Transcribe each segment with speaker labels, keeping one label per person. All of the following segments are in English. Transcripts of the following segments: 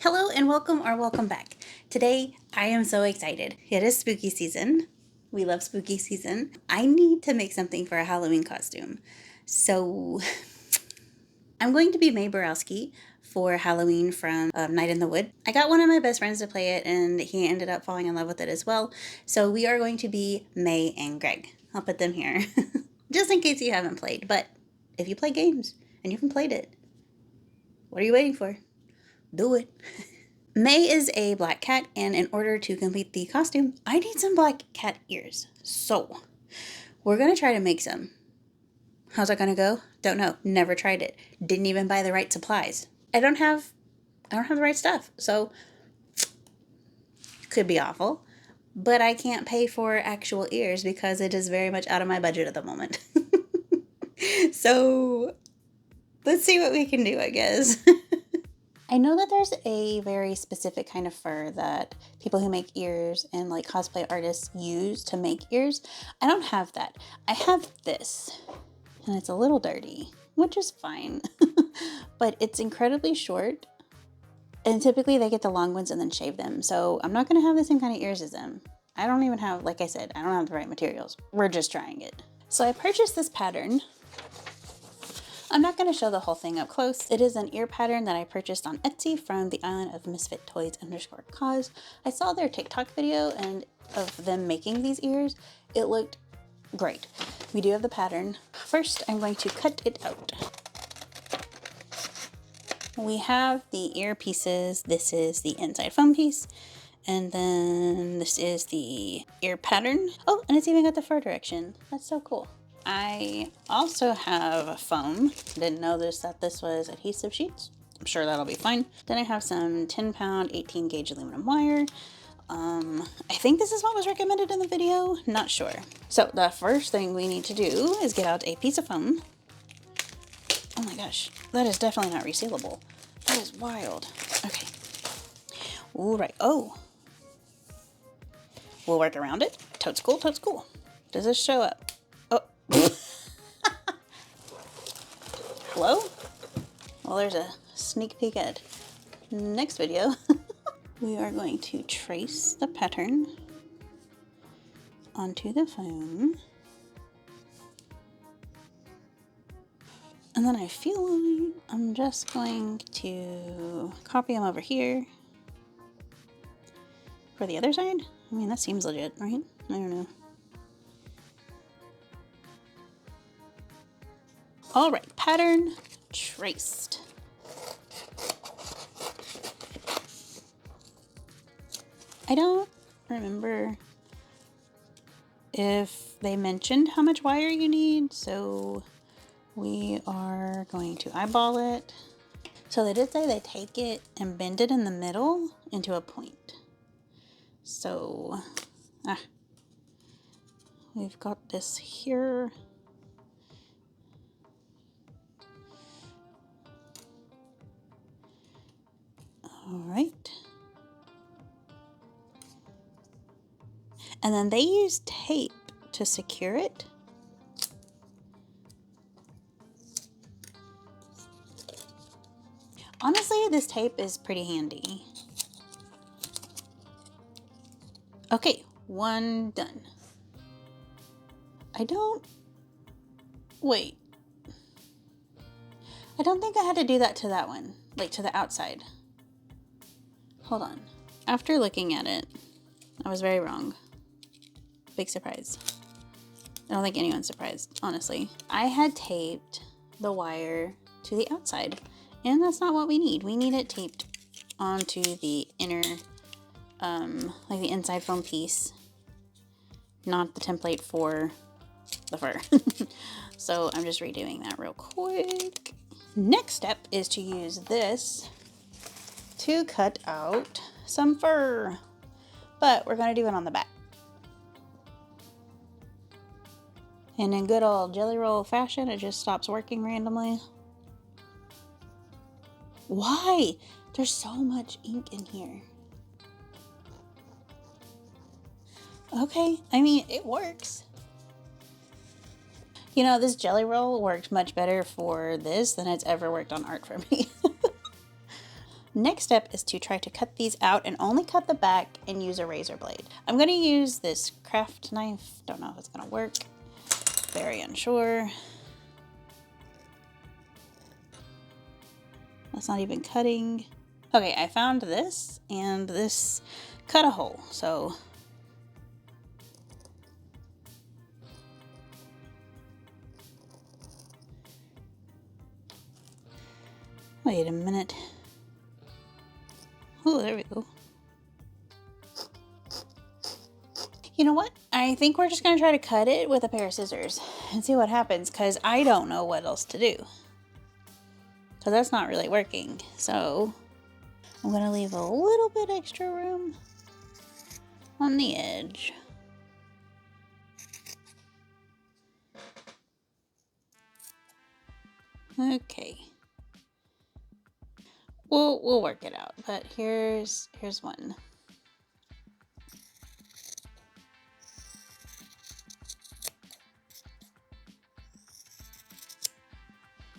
Speaker 1: Hello and welcome or welcome back. Today I am so excited. It is spooky season. We love spooky season. I need to make something for a Halloween costume. So I'm going to be Mae Borowski for Halloween from Night in the Wood. I got one of my best friends to play it and he ended up falling in love with it as well. So we are going to be Mae and Greg. I'll put them here just in case you haven't played. But if you play games and you haven't played it, what are you waiting for? Do it. Mae is a black cat, and in order to complete the costume, I need some black cat ears. So, we're gonna try to make some. How's that gonna go? Don't know. Never tried it. Didn't even buy the right supplies. I don't have the right stuff. So, could be awful. But I can't pay for actual ears because it is very much out of my budget at the moment. So, let's see what we can do, I guess. I know that there's a very specific kind of fur that people who make ears and like cosplay artists use to make ears. I don't have that. I have this, and it's a little dirty, which is fine, but it's incredibly short. And typically they get the long ones and then shave them. So I'm not going to have the same kind of ears as them. I don't even have, like I said, I don't have the right materials. We're just trying it. So I purchased this pattern. I'm not going to show the whole thing up close. It is an ear pattern that I purchased on Etsy from the island of Misfit Toys _cause. I saw their TikTok video and of them making these ears. It looked great. We do have the pattern. First, I'm going to cut it out. We have the ear pieces. This is the inside foam piece. And then this is the ear pattern. Oh, and it's even got the fur direction. That's so cool. I also have foam. Didn't know that this was adhesive sheets. I'm sure that'll be fine. Then I have some 10-pound 18 gauge aluminum wire. I think this is what was recommended in the video. Not sure. So the first thing we need to do is get out a piece of foam. Oh my gosh, that is definitely not resealable. That is wild. Okay. All right. Oh. We'll work around it. Totes cool, totes cool. Does this show up? Oh. Hello? Well, there's a sneak peek at next video. We are going to trace the pattern onto the foam. And then I feel like I'm just going to copy them over here for the other side. I mean, that seems legit, right? I don't know. All right, pattern traced. I don't remember if they mentioned how much wire you need, so we are going to eyeball it. So they did say they take it and bend it in the middle into a point. So, we've got this here. All right. And then they use tape to secure it. Honestly, this tape is pretty handy. Okay, one done. Wait. I don't think I had to do that to that one, like to the outside. Hold on. After looking at it, I was very wrong. Big surprise. I don't think anyone's surprised, honestly. I had taped the wire to the outside, and that's not what we need. We need it taped onto the inner, like the inside foam piece, not the template for the fur. So I'm just redoing that real quick. Next step is to use this to cut out some fur, but we're gonna do it on the back. And in good old Jelly Roll fashion, it just stops working randomly. Why? There's so much ink in here. Okay, I mean, it works. You know, this Jelly Roll worked much better for this than it's ever worked on art for me. Next step is to try to cut these out and only cut the back and use a razor blade. I'm going to use this craft knife. Don't know if it's going to work. Very unsure. That's not even cutting. Okay, I found this, and this cut a hole, so. Wait a minute. Oh, there we go. You know what? I think we're just gonna try to cut it with a pair of scissors and see what happens, because I don't know what else to do. Because that's not really working. So I'm gonna leave a little bit extra room on the edge. Okay. We'll work it out, but here's one.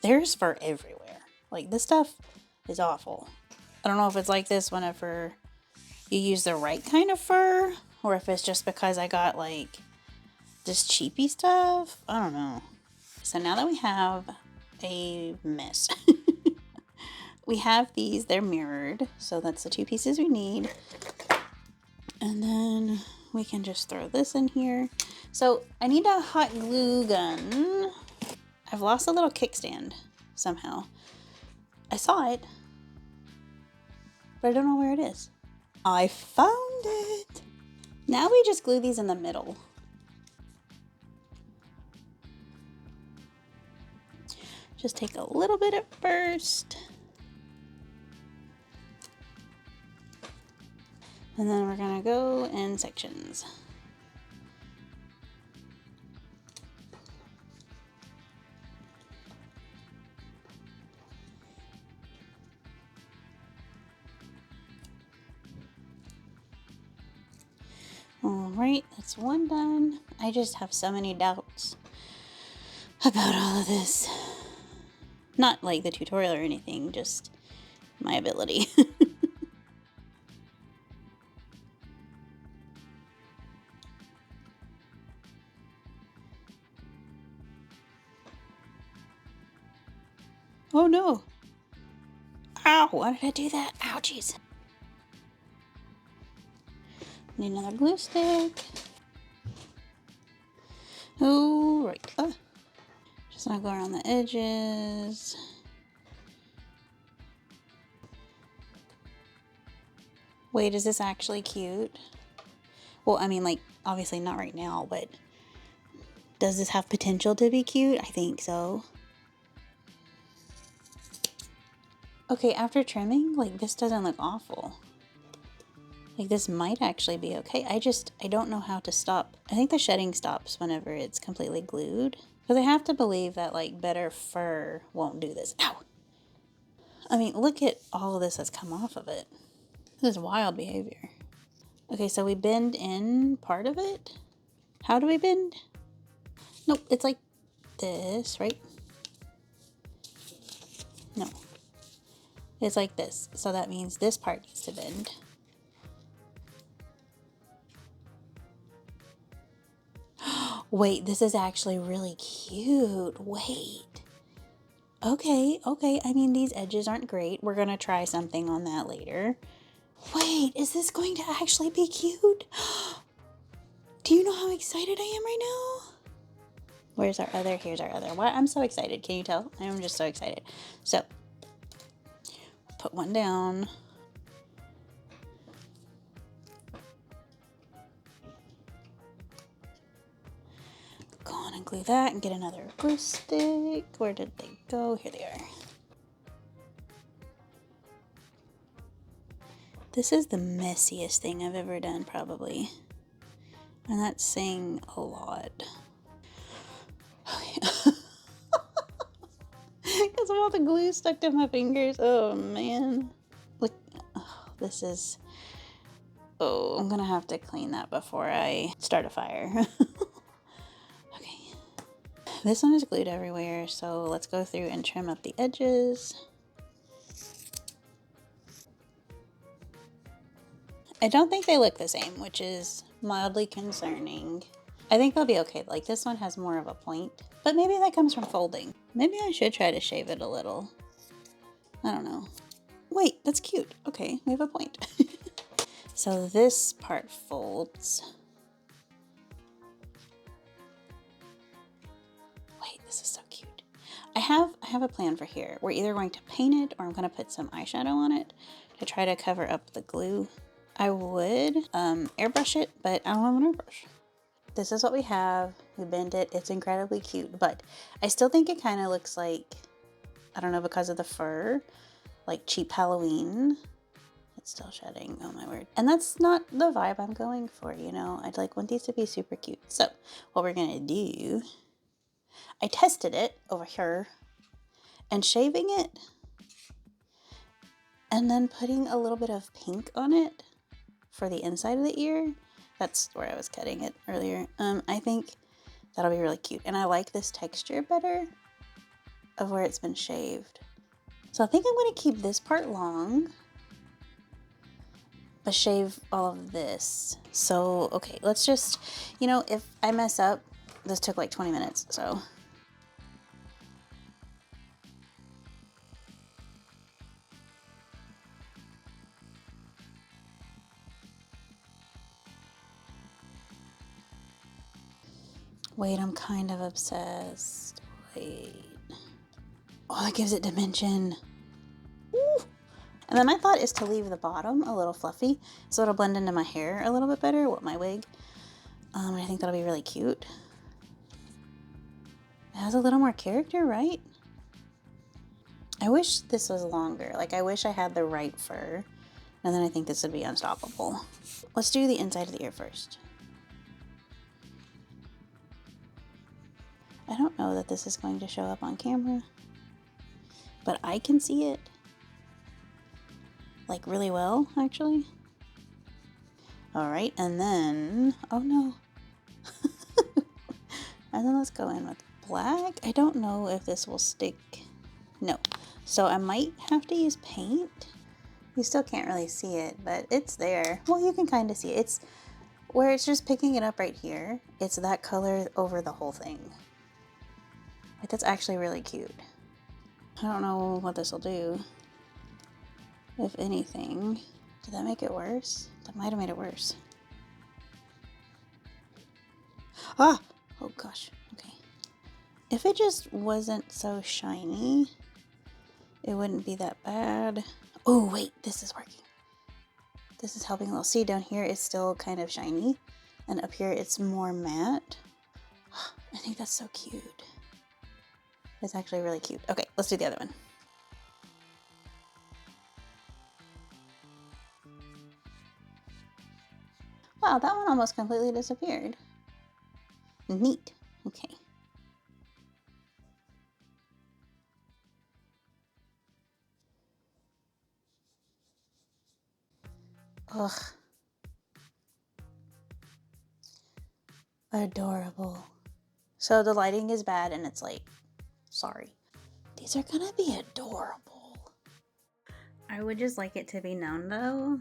Speaker 1: There's fur everywhere. Like, this stuff is awful. I don't know if it's like this whenever you use the right kind of fur, or if it's just because I got like this cheapy stuff. I don't know. So now that we have a mess, we have these, they're mirrored. So that's the two pieces we need. And then we can just throw this in here. So I need a hot glue gun. I've lost a little kickstand somehow. I saw it, but I don't know where it is. I found it. Now we just glue these in the middle. Just take a little bit at first. And then we're gonna go in sections. All right, that's one done. I just have so many doubts about all of this. Not like the tutorial or anything, just my ability. Oh no. Ow, why did I do that? Ouchies. Need another glue stick. Oh, right. Just gonna go around the edges. Wait, is this actually cute? Well, I mean, like, obviously not right now, but does this have potential to be cute? I think so. Okay, after trimming, like, this doesn't look awful. Like, this might actually be okay. I don't know how to stop. I think the shedding stops whenever it's completely glued. Because I have to believe that, like, better fur won't do this. Ow! I mean, look at all of this that's come off of it. This is wild behavior. Okay, so we bend in part of it. How do we bend? Nope, it's like this, right? No. It's like this. So that means this part needs to bend. Wait, this is actually really cute. Wait. Okay. I mean, these edges aren't great. We're going to try something on that later. Wait, is this going to actually be cute? Do you know how excited I am right now? Where's our other? Here's our other. Why? I'm so excited. Can you tell? I'm just so excited. So, put one down. Go on and glue that and get another glue stick. Where did they go? Here they are. This is the messiest thing I've ever done, probably. And that's saying a lot. Because of all the glue stuck to my fingers. Oh, man. Look, oh, this is... Oh, I'm gonna have to clean that before I start a fire. Okay. This one is glued everywhere, so let's go through and trim up the edges. I don't think they look the same, which is mildly concerning. I think they'll be okay. Like this one has more of a point, but maybe that comes from folding. Maybe I should try to shave it a little. I don't know. Wait, that's cute. Okay, we have a point. So this part folds. Wait, this is so cute. I have a plan for here. We're either going to paint it or I'm going to put some eyeshadow on it to try to cover up the glue. I would airbrush it, but I don't have an airbrush. This is what we have. We bend it. It's incredibly cute, but I still think it kind of looks like, I don't know, because of the fur, like cheap Halloween. It's still shedding. Oh my word. And that's not the vibe I'm going for, you know. I'd like want these to be super cute. So what we're gonna do, I tested it over here and shaving it and then putting a little bit of pink on it for the inside of the ear. That's where I was cutting it earlier. I think that'll be really cute. And I like this texture better of where it's been shaved. So I think I'm going to keep this part long, but shave all of this. So, okay, let's just, you know, if I mess up, this took like 20 minutes, so. Wait, I'm kind of obsessed. Wait. Oh, that gives it dimension. Ooh. And then my thought is to leave the bottom a little fluffy so it'll blend into my hair a little bit better with my wig. I think that'll be really cute. It has a little more character, right? I wish this was longer. Like, I wish I had the right fur. And then I think this would be unstoppable. Let's do the inside of the ear first. I don't know that this is going to show up on camera, but I can see it like really well, actually. All right, and then, oh no. And then let's go in with black. I don't know if this will stick. No. So I might have to use paint. You still can't really see it, but it's there. Well, you can kind of see it. It's where it's just picking it up right here. It's that color over the whole thing. Like, that's actually really cute. I don't know what this will do. If anything. Did that make it worse? That might have made it worse. Ah! Oh gosh. Okay. If it just wasn't so shiny, it wouldn't be that bad. Oh wait, this is working. This is helping a little. See, down here it's still kind of shiny, and up here it's more matte. I think that's so cute. It's actually really cute. Okay, let's do the other one. Wow, that one almost completely disappeared. Neat. Okay. Ugh. Adorable. So the lighting is bad and it's late. Sorry. These are gonna be adorable. I would just like it to be known though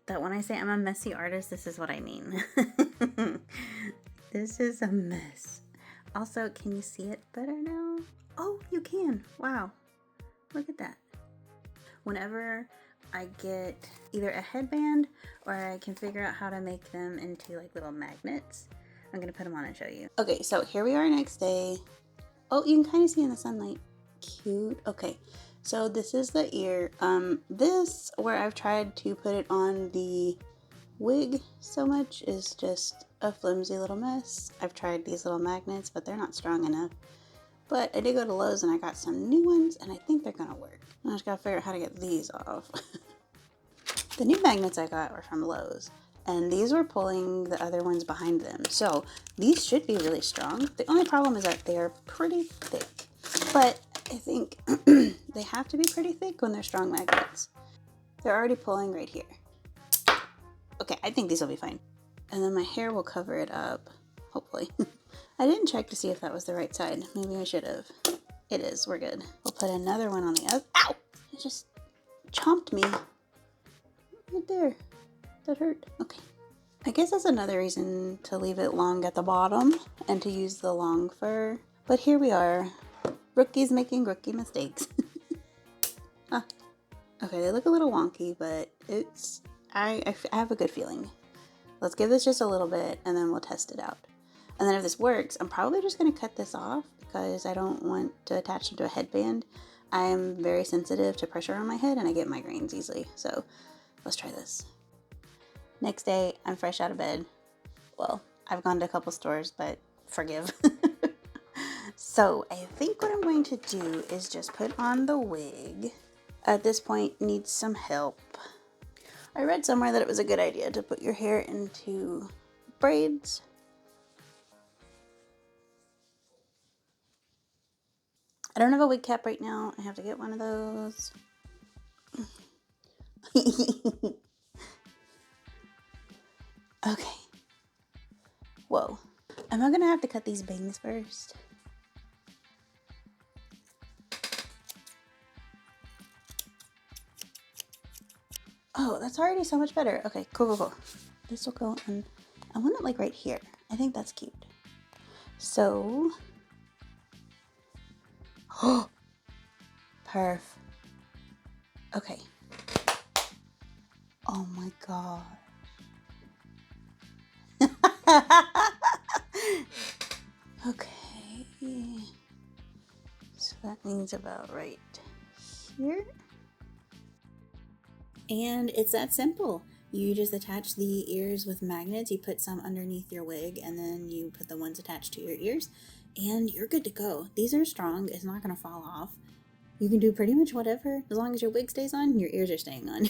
Speaker 1: that when I say I'm a messy artist, this is what I mean. This is a mess. Also, can you see it better now? Oh, you can. Wow. Look at that. Whenever I get either a headband or I can figure out how to make them into like little magnets, I'm gonna put them on and show you. Okay, so here we are next day. Oh, you can kind of see in the sunlight. Cute. Okay, so this is the ear. This, where I've tried to put it on the wig so much, is just a flimsy little mess. I've tried these little magnets, but they're not strong enough. But I did go to Lowe's and I got some new ones and I think they're gonna work. I just gotta figure out how to get these off. The new magnets I got were from Lowe's and these were pulling the other ones behind them. So these should be really strong. The only problem is that they are pretty thick. But I think they have to be pretty thick when they're strong magnets. They're already pulling right here. Okay, I think these will be fine. And then my hair will cover it up, hopefully. I didn't check to see if that was the right side. Maybe I should have. It is, we're good. We'll put another one on the other. Ow! It just chomped me. Right there. That hurt. Okay. I guess that's another reason to leave it long at the bottom and to use the long fur. But here we are. Rookies making rookie mistakes. Ah. Okay, they look a little wonky, but it's... I have a good feeling. Let's give this just a little bit and then we'll test it out. And then if this works, I'm probably just going to cut this off because I don't want to attach them to a headband. I am very sensitive to pressure on my head and I get migraines easily. So let's try this. Next day, I'm fresh out of bed. Well, I've gone to a couple stores, but forgive. So I think what I'm going to do is just put on the wig. At this point, needs some help. I read somewhere that it was a good idea to put your hair into braids. I don't have a wig cap right now. I have to get one of those. Okay. Whoa. Am I gonna have to cut these bangs first? Oh, that's already so much better. Okay, cool. This will go on. I want it like right here. I think that's cute. So, oh, perf. Okay. Oh my god. Okay. So that means about right here. And it's that simple. You just attach the ears with magnets. You put some underneath your wig and then you put the ones attached to your ears and you're good to go. These are strong. It's not going to fall off. You can do pretty much whatever. As long as your wig stays on, your ears are staying on.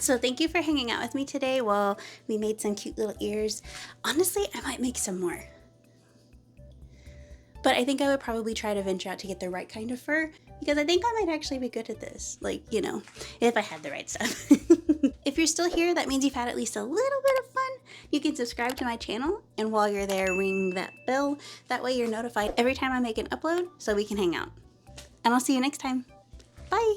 Speaker 1: So thank you for hanging out with me today while we made some cute little ears. Honestly, I might make some more. But I think I would probably try to venture out to get the right kind of fur because I think I might actually be good at this. Like, you know, if I had the right stuff. If you're still here, that means you've had at least a little bit of fun. You can subscribe to my channel, and while you're there, ring that bell. That way you're notified every time I make an upload so we can hang out. And I'll see you next time. Bye!